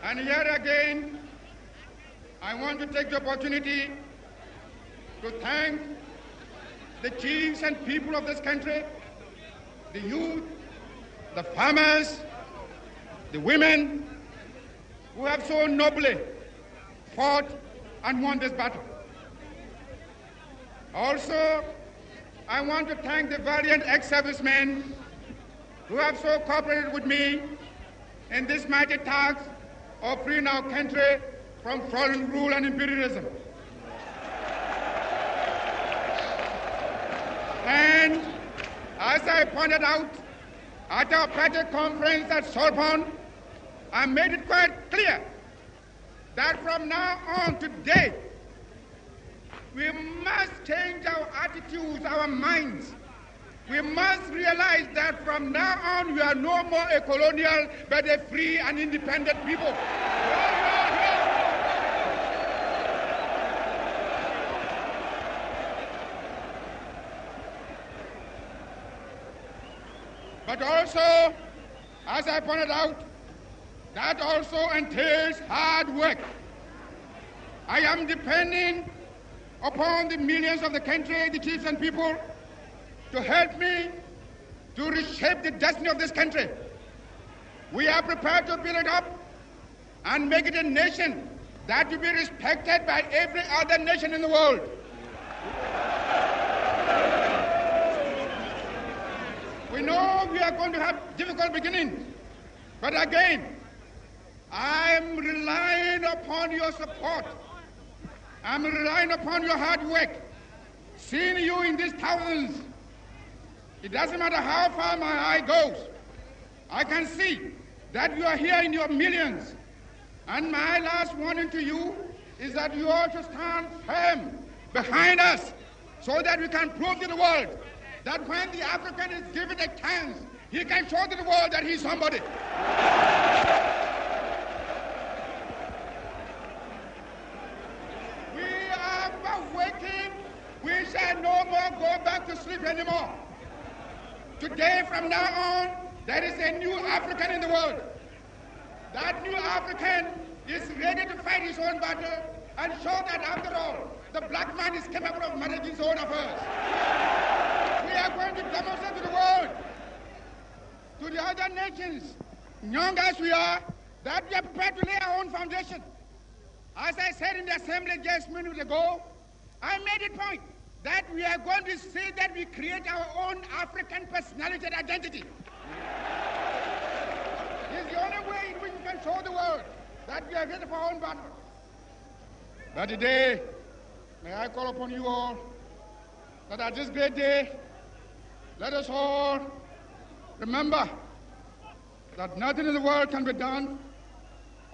And here again, I want to take the opportunity to thank the chiefs and people of this country, the youth, the farmers, the women who have so nobly fought and won this battle. Also, I want to thank the valiant ex-servicemen who have so cooperated with me in this mighty task of freeing our country from foreign rule and imperialism. And as I pointed out at our party conference at Sorbonne, I made it quite clear that from now on today, we must change our attitudes, our minds. We must realize that from now on, we are no more a colonial, but a free and independent people. But also, as I pointed out, that also entails hard work. I am depending upon the millions of the country, the chiefs and people, to help me to reshape the destiny of this country. We are prepared to build it up and make it a nation that will be respected by every other nation in the world. We know we are going to have difficult beginnings, but again, I'm relying upon your support. I'm relying upon your hard work. Seeing you in these thousands, it doesn't matter how far my eye goes. I can see that you are here in your millions. And my last warning to you is that you ought to stand firm behind us so that we can prove to the world that when the African is given a chance, he can show to the world that he's somebody. We are waking. We shall no more go back to sleep anymore. Today, from now on, there is a new African in the world. That new African is ready to fight his own battle and show that, after all, the black man is capable of managing his own affairs. We are going to demonstrate to the world, to the other nations, young as we are, that we are prepared to lay our own foundation. As I said in the assembly just minutes ago, I made it point that we are going to see that we create our own African personality and identity. It's the only way in which we can show the world that we are ready for our own battle. But today, may I call upon you all that at this great day, let us all remember that nothing in the world can be done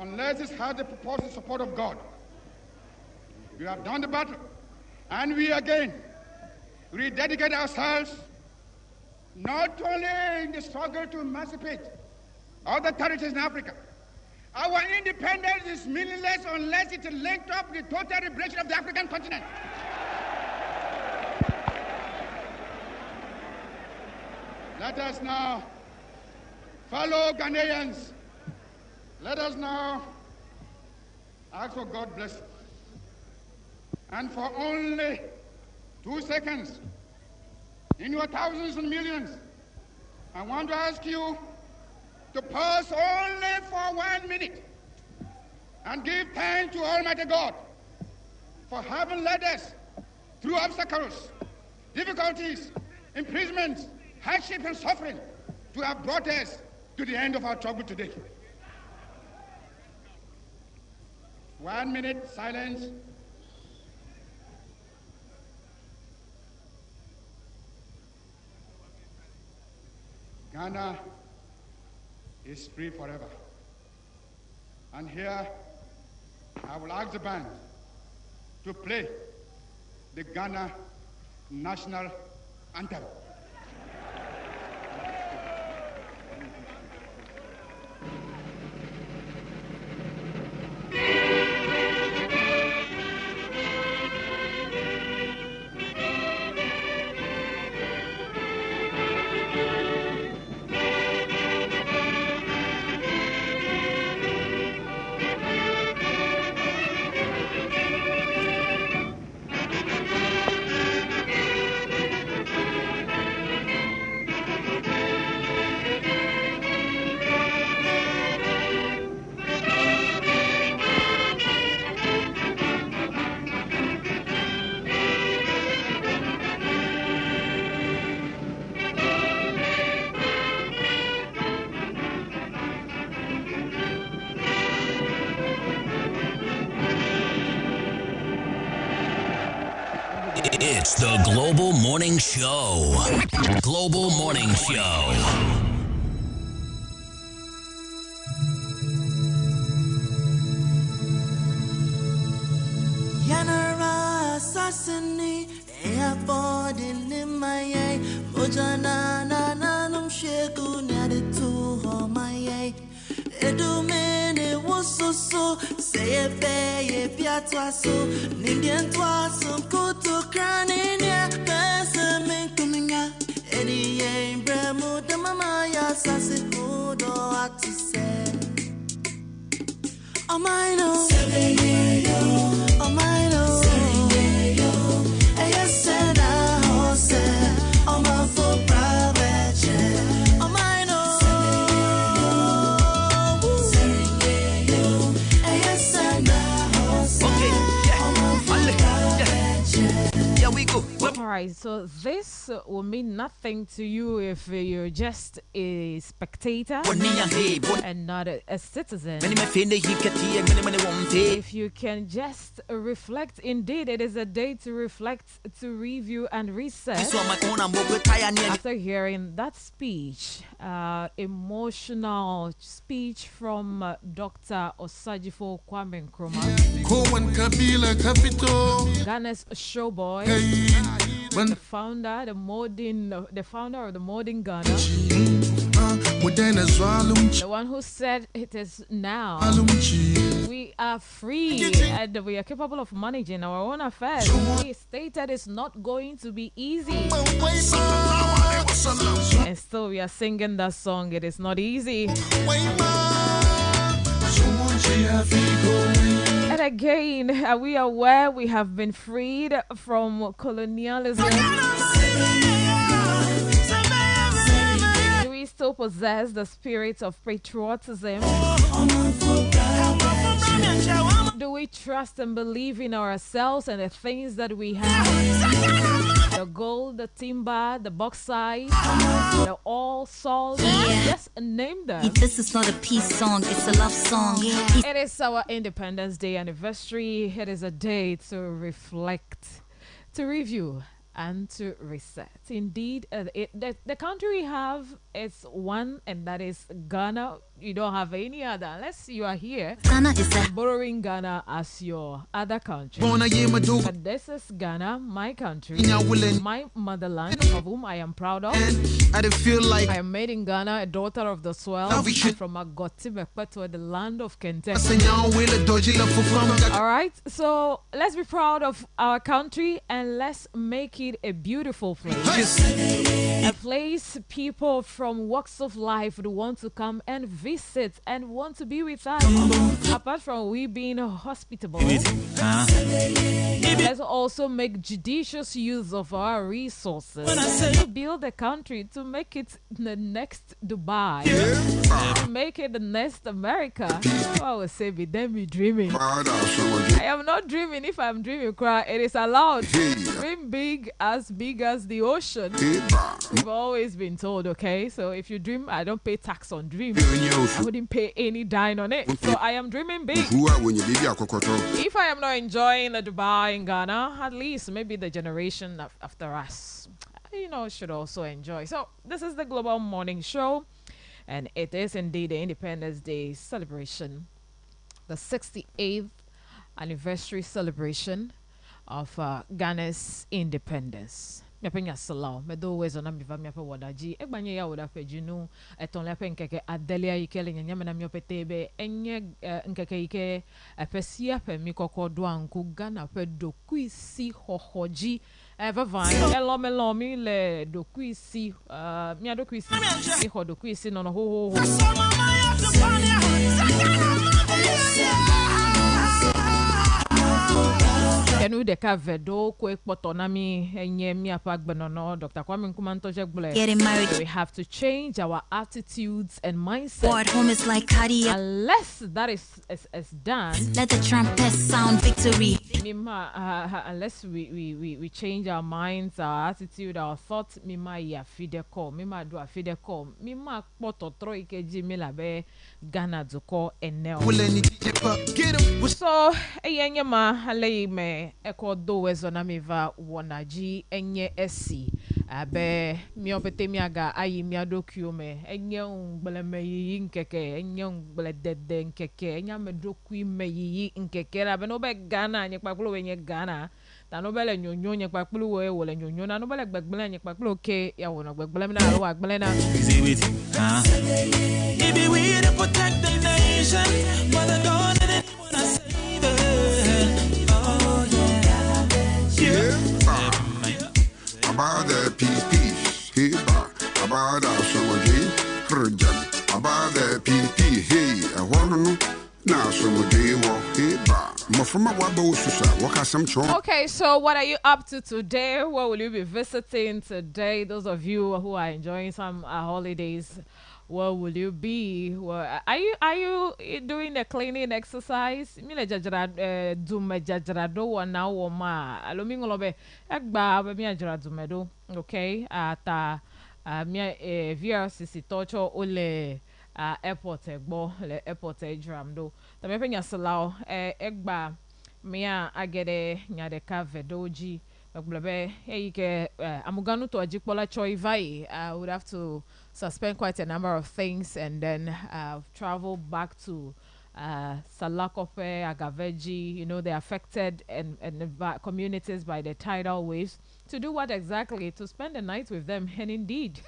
unless it has the purported support of God. We have done the battle, and we again rededicate ourselves not only in the struggle to emancipate other territories in Africa. Our independence is meaningless unless it is linked up with the total liberation of the African continent. Let us now, fellow Ghanaians, let us now ask for God's blessing. And for only 2 seconds, in your thousands and millions, I want to ask you to pause only for 1 minute and give thanks to Almighty God for having led us through obstacles, difficulties, imprisonments, hardship and suffering to have brought us to the end of our struggle today. 1 minute silence. Ghana is free forever. And here, I will ask the band to play the Ghana national anthem. It's the Global Morning Show. Global Morning Show. Yanara Sassini, Airport in my Bojana Nanum Shegu Naditu Homaye. Edumene was so say a bay, Piatwa so, Nindian Twasum, Kutu Crania, Pessamin Kuminga, Eddie Bremo, the Mamaya Sassi, Udo, what to say. Oh, my no, oh, my no, I said, I said, oh, my full private jet, oh, my no, I said, yeah, we go. Alright, so this will mean nothing to you if you're just a spectator and not a citizen. If you can just reflect, indeed, it is a day to reflect, to review and reset. After hearing that speech, emotional speech from Dr. Osagyefo Kwame Nkrumah, Ghana's showboy, the founder of the modern Ghana, the one who said it is now we are free and we are capable of managing our own affairs. He stated it's not going to be easy, and still we are singing that song. It is not easy. And again, are we aware we have been freed from colonialism? Do we still possess the spirit of patriotism? Do we trust and believe in ourselves and the things that we have? The gold, the timber, the bauxite, the oil, salt, just name them. This is not a peace song, it's a love song. It is our Independence Day anniversary. It is a day to reflect, to review, and to reset. Indeed, the country we have is one, and that is Ghana. You don't have any other unless you are here Ghana is borrowing Ghana as your other country. But this is Ghana, my country, my motherland, of whom I am proud of. I feel like I am made in Ghana, a daughter of the swell. I'm from Agoti Mekpeto, the land of Kentucky. Alright, so let's be proud of our country and let's make it a beautiful place. A place people from walks of life would want to come and visit and want to be with us. Apart from we being hospitable, let's also make judicious use of our resources to build a country, to make it the next Dubai, to make it the next America. I would say, be them be dreaming. I am not dreaming. If I'm dreaming, cry. It is allowed. Dream big as the ocean. We've always been told, okay? So if you dream, I don't pay tax on dream. I wouldn't pay any dime on it. So I am dreaming big. If I am not enjoying the Dubai in Ghana, at least maybe the generation after us, should also enjoy. So this is the Global Morning Show, and it is indeed the Independence Day celebration, the 68th anniversary celebration of Ghana's independence. Mepenya salau medo wezo na miva miape wadaji egbanye ya wodafe jinu eton lepe nkeke adelia ikele nyanya na miopetebe enye nkeke ike epesia pe mikoko dwanku Ghana pe dokuisi hohoji vavan elomelomi le dokuisi mia dokuisi iho dokuisi no ho Kenu deka vedo kwe potonami enye mi apagbenono Dr. Kwame Nkrumah Ntojegbule. getting married. We have to change our attitudes and mindset. Or at home is like Cardia. Unless that is done, Let the trumpet sound victory. unless we change our minds, our attitude, our thoughts, mima ya fideko, mima do a fideko, mima poto troike jimila be Ghana doko enel. So, ma halei me me ekodo wezona miva wonaji enye esi abe mi opete mi aga ayi mi adokyo me enye ungbele me yi nkeke enye ungbele dede nkeke enya me dokwi me yi nkeke abe no be Ghana nye kpakplo we nye Ghana ta no bele nyonyo nye kpakplo we wole nyonyo na no bele gbegbele nye kpakplo ke ya wono gbegbele na alo agbele na Easy with it, huh? Maybe we to protect the nation, but I don't let anyone save it. Oh yeah. About the PP, hey, about our summer day, Herjan, about the PP, hey, I want to know now summer day, walk, hey, from a wabo, what has some chore? Okay, so what are you up to today? Where will you be visiting today? Those of you who are enjoying some holidays, where will you be? Where, are you doing the cleaning exercise? Mile jajara dume jajara do wana woma. Alomi ngolobe ekba be mi jajara dume do. Okay, ata mi VRCC tocho ole airport egbo le airport ejram do. Ta me penya salao egba mia agede nyadeka vedoji Bagblabe ke amuganu to ajipola choi vai. I would have to suspend quite a number of things and then travel back to Salakope, Agaveji, you know, the affected and communities by the tidal waves. To do what exactly? To spend the night with them. And indeed,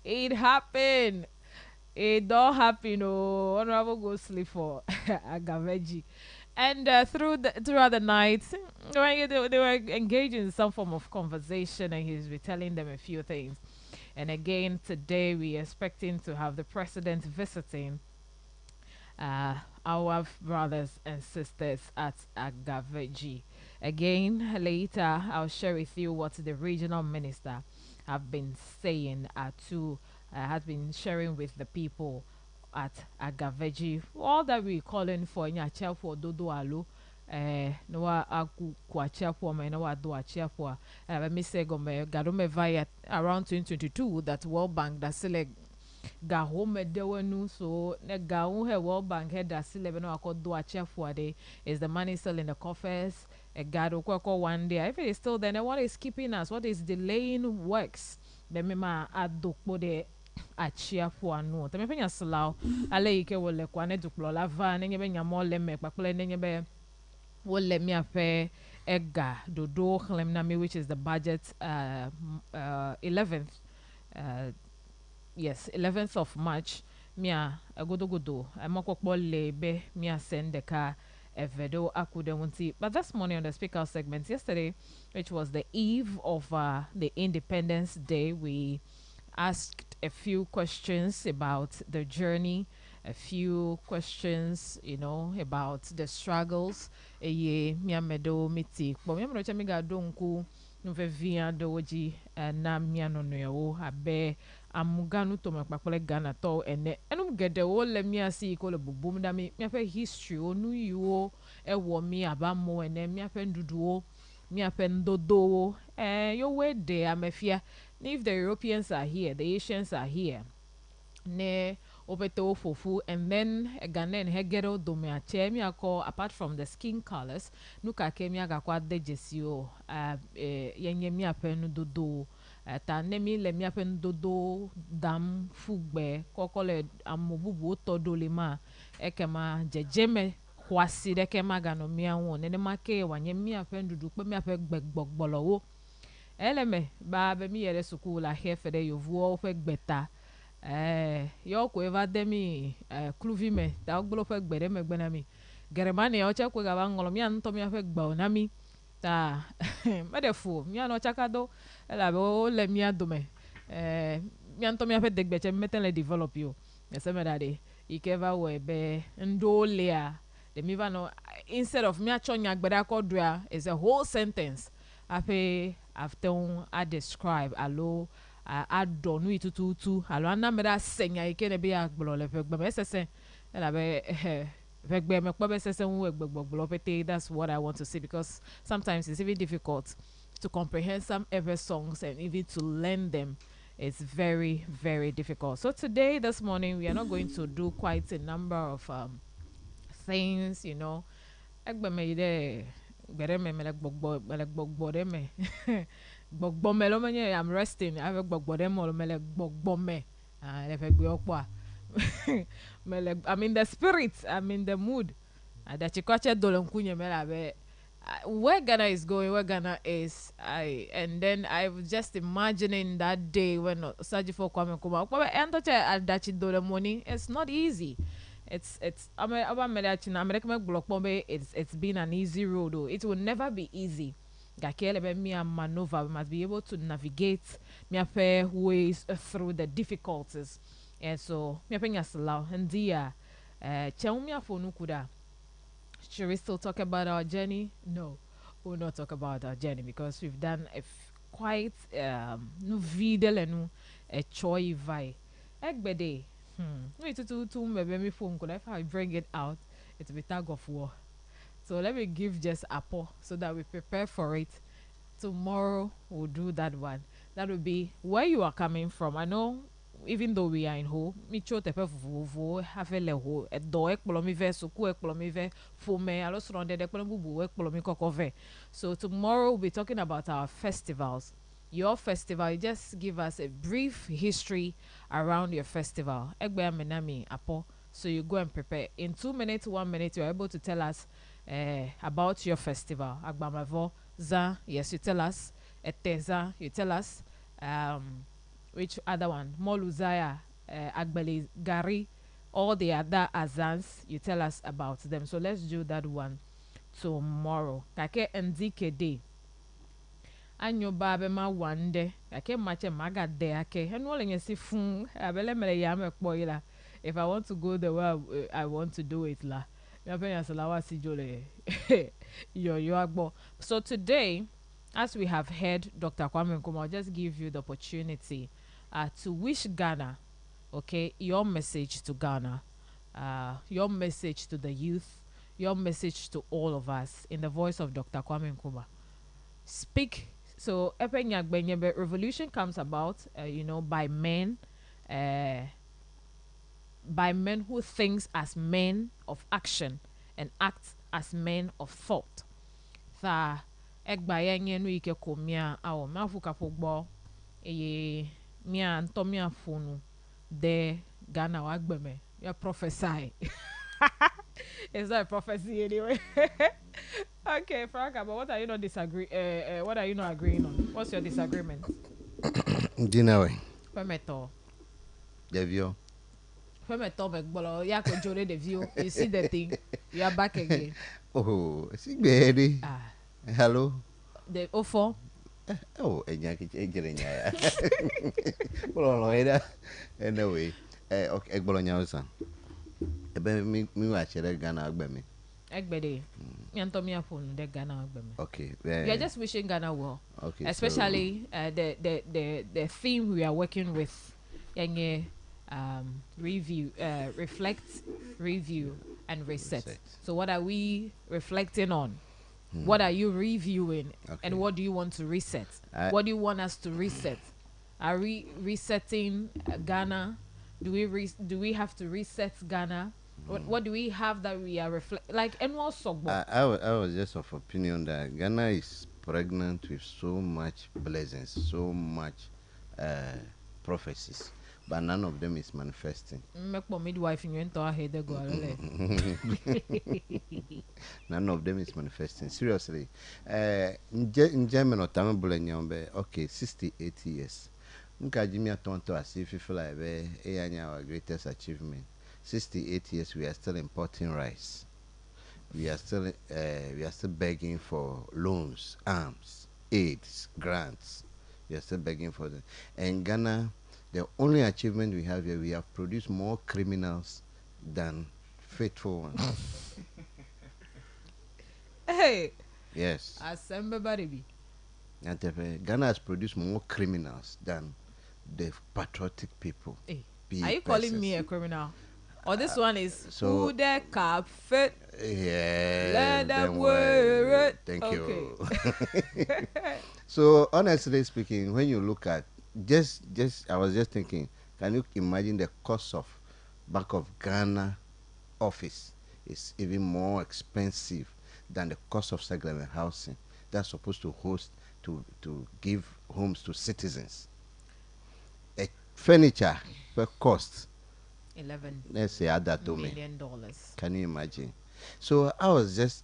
it happened. It don't happen. Oh, Honorable go sleep for Agaveji. And throughout the night, they were engaging in some form of conversation, and he's been telling them a few things. And again, today we're expecting to have the president visiting our brothers and sisters at Agaveji. Again, later, I'll share with you what the regional minister have been saying has been sharing with the people at Agaveji. All that we're calling for in a chair for Dodo Alu. No aku kwa chapo me no do a chapo me say go me gado me via around 2022 that World Bank that select ga home de wenu so ne ga he World Bank head that select no akọ do a chapo de is the money still in the coffers a gado kwako one day if it is still then what is keeping us, what is delaying works the mema adokpo de achia po anu te me penya slaw ale ike wole kwa ne duklo lava ne nyebe nyamo le me kpakple ne nyebe wole mi afe ega dodo khlem na me, which is the budget 11th yes 11th of March mia agodogodo amakokpo lebe mia send the car evedo akude wunti. But this morning on the speaker segment yesterday, which was the eve of the Independence Day, we asked a few questions about the journey, a few questions, you know, about the struggles. Eye miamedo miti. But miamedo chamiga donku nuvevia doji na miano noyo abe amuganu to makpakole Ghana to ene enum gede wo le miasi ko le bubum da mi miape history onu yiwo ewo mi abamo ene miape nduduo miape ndodo yo we de amefia. If the Europeans are here, the Asians are here, ne opeto fofu, and then Ghanaian hegero domeache mi ako apart from the skin colors, nuka ke mi aga kwa dejesio yenye mi apenu dodo ta nemi le mi apenu dodo dam fugbe kokole amobubu todo le ma ekema jejeme kwasi de kema gano mi awon ne make wanye mi apenu dodo pe mi ape gbegbogbolowo eleme ba be mi yere suku la hefe de yovuo fe gbeta yo ko eva de mi kluvi me ta ogbolo fe gbere me gbena mi germani o che ko ga ngolo mi anto mi fe gba na mi ta me de fu mi ano chakado ela be o le mi adome mi anto mi fe de gbeche meten le develop yo ese me dade ikeva we be ndo lea de mi va no instead of mi achonya gbeda ko dua is a whole sentence ape after I describe alo I don't know tutu alo anameda senya ike ne be agbolo le fe gbe sesen la be fe gbe me pe sesen wo gbogbo pete. That's what I want to see, because sometimes it's even difficult to comprehend some ever songs and even to learn them. It's very, very difficult. So today, this morning, we are not going to do quite a number of things, you know. Bereme me like bogbodeme. Bogbome lo menye I'm resting. I have bogbodemo lo me like bogbome. Ah, lefe gbe okwa. Me like I'm in the spirit. I'm in the mood. That you catch a dollar kunye me la be. Where Ghana is going, where Ghana is, and then I was just imagining that day when Sajifo Kwame Nkrumah, but Adachi Dole money. It's not easy. It's it's been an easy road though. It will never be easy. Gakele me a maneuver. We must be able to navigate me fair ways through the difficulties. And so me penya sala and dia chaumia fonu kuda. Should we still talk about our journey? No, we'll not talk about our journey because we've done quite no video and a choy vai. Egbede. Wait to maybe me phone could if I bring it out, it'll be tag of war. So let me give just a pause so that we prepare for it. Tomorrow we'll do that one. That will be where you are coming from. I know even though we are in ho, mi cho tepe vuvu have le ho e do ek polomi ve suku ek polomi ve fume alo surrounded ek polomi bubu ek polomi kokove. So tomorrow we'll be talking about our festivals. Your festival, you just give us a brief history around your festival. Egbe amenami apo. So you go and prepare. In 2 minutes, 1 minute, you're able to tell us about your festival. Agbamavo, za, yes, you tell us. Eteza, you tell us. Which other one? Moluzaya, Agbeli, Gari, all the other azans, you tell us about them. So let's do that one tomorrow. Kake ndike day. Anyo babe ma wande ake mache maga de ake enu ole nyesi fun abele mele ya me kpoila if I want to go the way I want to do it la me apenya salawa si jole yo agbo. So today, as we have heard Dr. Kwame Nkrumah, I'll just give you the opportunity to wish Ghana, okay, your message to Ghana, your message to the youth, your message to all of us in the voice of Dr. Kwame Nkrumah. Speak. So, revolution comes about, by men who thinks as men of action and act as men of thought. Tha egbayenye no ike komia awo mafuka pogbo mia antomia fonu de Ghana wagbeme ya prophesy. It's not a prophecy anyway. Okay, Franka, but what are you not what are you not agreeing on? What's your disagreement? Dinawe. Permeto. The view. Permeto Begbolo, Yako Jore the view. You see the thing. You are back again. Oh, see baby. Hello. The offer. Oh, Enyaki. Well, anyway, okay, Egbolonya. Me watch Ghana Agbemi. Egbede. Yantomia phone de Ghana Agbemi. Okay. We are just wishing Ghana well. Okay. Especially the theme we are working with. Review, reflect, review, and reset. So what are we reflecting on? What are you reviewing? Okay. And what do you want to reset? What do you want us to reset? Are we resetting Ghana? Do we have to reset Ghana? What do we have that we are like? And also, I was just of opinion that Ghana is pregnant with so much blessings, so much prophecies, but none of them is manifesting. Midwife in None of them is manifesting. Seriously, in German or Tamil, okay, 68 years. Nkajimi atonto as if you feel like our greatest achievement. 68 years we are still importing rice. We are still begging for loans, arms, aids, grants. We are still begging for them. And Ghana, the only achievement we have here, we have produced more criminals than faithful ones. Hey. Yes. Assemble baby. Ghana has produced more criminals than the patriotic people. Hey. Are you calling me a criminal? Or this one is who the cap fit? Yeah. Let them wear it. Thank you. So honestly speaking, when you look at I was just thinking, can you imagine the cost of Bank of Ghana office is even more expensive than the cost of Seglem housing that's supposed to host to give homes to citizens. A furniture per cost 11 let's say add that to me. million dollars. Can you imagine? So I was just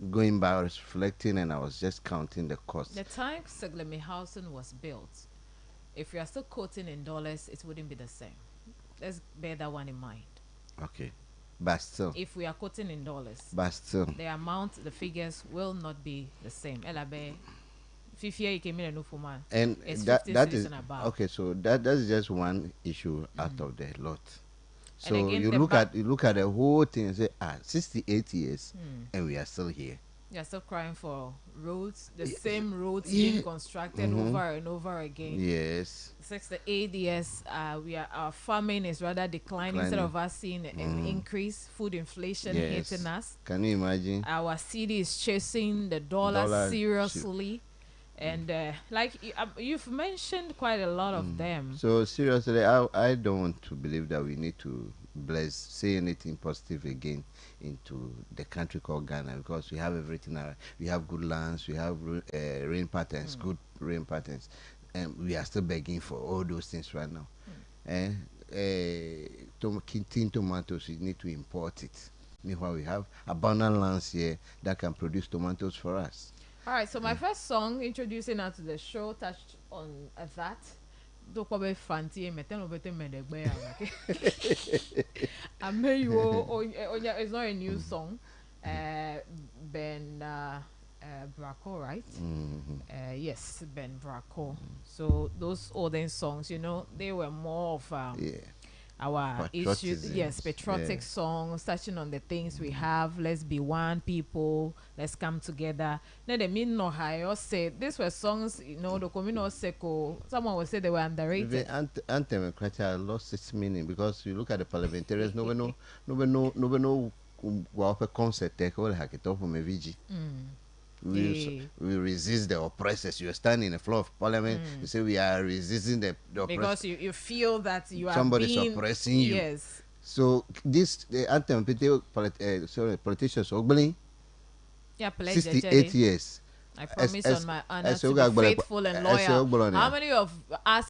going by, I was reflecting, and I was just counting the cost. The time Seglemi housing was built, if we are still quoting in dollars, it wouldn't be the same. Let's bear that one in mind. Okay, but still, If we are quoting in dollars, the amount, the figures will not be the same. Elabe, Fifia Ikemina Nufuma. and It's that 50 that cities is and above. okay. So that's just one issue out of the lot. So again, you the look at the whole thing and say, 68 years, and we are still here. You're still crying for roads, the Yeah, same roads yeah. being constructed over and over again. Yes. 6 to 8 years, our farming is rather declining instead of us seeing an increase. Food inflation Yes. hitting us. Can you imagine? Our city is chasing the dollar Dollar, seriously, and you've mentioned quite a lot of them. So seriously, I don't want to believe that we need to say anything positive again into the country called Ghana, because we have everything. We have good lands, we have rain patterns, good rain patterns, and we are still begging for all those things right now. Tin tomatoes, we need to import it. Meanwhile, we have abundant lands here that can produce tomatoes for us. All right, so my first song introducing us to the show touched on that. It's not a new song. Ben Braco, right? Yes, Ben Braco. So those olden songs, they were more of our issues. Yes, patriotic songs touching on the things we have. Let's be one people. Let's come together. Now the mean no high say these were songs, the communal seko. Someone would say they were underrated. The anthem lost its meaning because you look at the parliamentarians. Nobody know what concert take all hack it up from a VG. We resist the oppressors. You are standing in the floor of parliament. You say we are resisting the oppressors. Because you feel that you are somebody's oppressing you. Yes. So the anthem, politicians, Ogbeli, 68 years. I promise on my honor to be faithful and loyal. How many of us